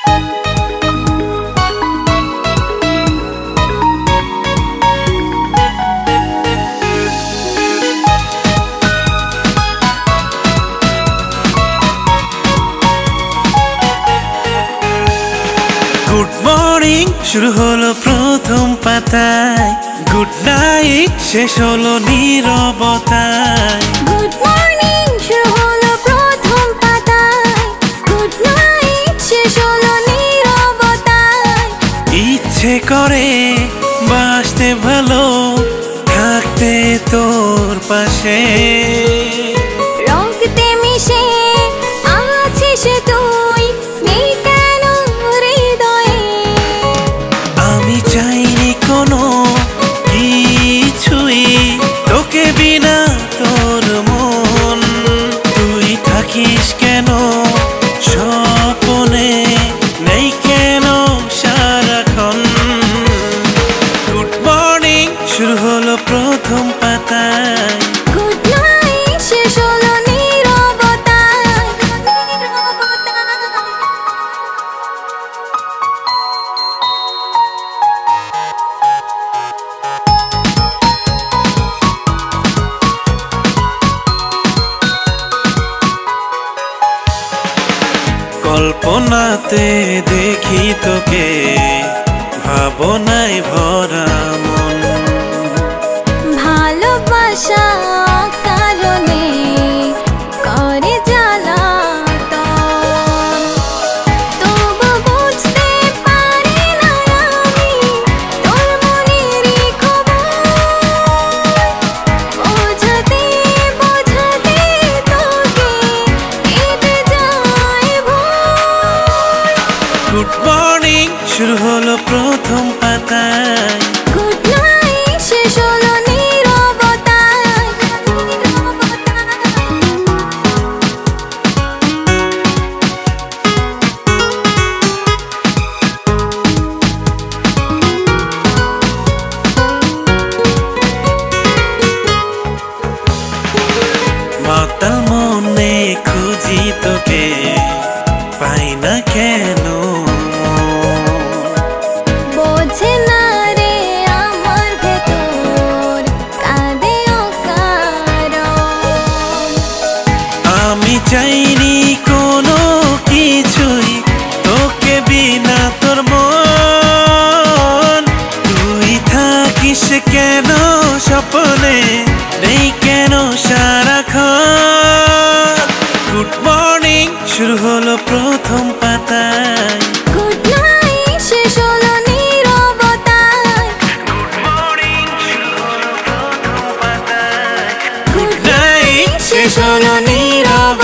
Good morning শুরু হলো প্রথম পাতায়, গুড নাইট শেষ হলো নীরবতায়। গুড মর্নিং শুরু হলো প্রথম পাতায়, গুড নাইট শেষ হলো নীরবতায়। ইচ্ছে করে বাসতে ভালো, থাকতে তোর পাশে, রক্তে মিশে আছিস তুই, নেই কেন হৃদয়ে। আমি চাইনি কোনো কিছুই, তোকে বিনা তোর মন। তুই থাকিস কেন স্বপনে, নেই কেন সারাক্ষণ। গুড মর্নিং শুরু হলো প্রথম পাতায়, গুড নাইট শেষ হলো নীরবতায়। কল্পনাতে দেখি তোকে, ভাবনায় ভরা মন। ভালোবাসা কারণে করে জ্বালাতন, তবু বুঝতে পারি না আমি তোর মনেরই খবর। বোঝাতে বোঝাতে তোকে কেটে যায় ভোর। গুড মর্নিং শুরু হলো প্রথম পাতায়, গুড নাইট শেষ হলো নীরবতায়। মাতাল মনে খুঁজি তোকে, পাই না কেন। বোঝে না রে আমার ভেতর, কাঁদে অকারণ। আমি চাইনি কোনো কিছুই, তোকে বিনা তোর মন। তুই থাকিস কেন স্বপ্নে, নেই কেন সারাক্ষণ। গুড মর্নিং শুরু হলো প্রথম পাতায়, গুড নাইট শেষ হলো নীরবতায়। গুড নাইট শেষ হলো নীরবতায়।